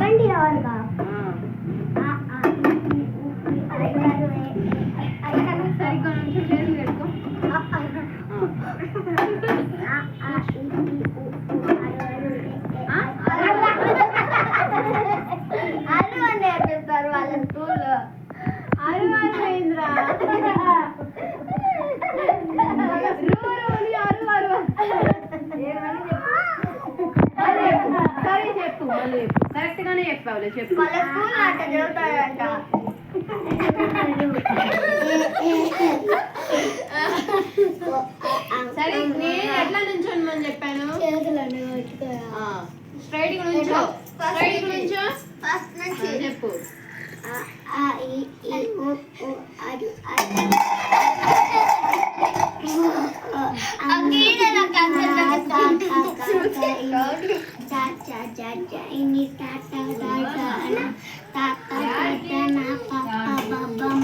బండి రావాలిగా సరిగ్గా నుంచి చేతులు పెట్టుకో. అరు అని నేర్పిస్తారు వాళ్ళ స్కూల్లో. అరు అయిందిరా సరే చెప్పు మళ్ళీ చెప్పు. కరెక్ట్ గానే చెప్పావులే చెప్పు. వాళ్ళ స్కూల్లో అట్లా చదువుతారంట. సరే నేను ఎట్లా నుంచోమని చెప్పాను? స్ట్రైట్ గా నుంచో. స్ట్రైట్ గా నుంచో. ఫస్ట్ నుంచి చెప్పు.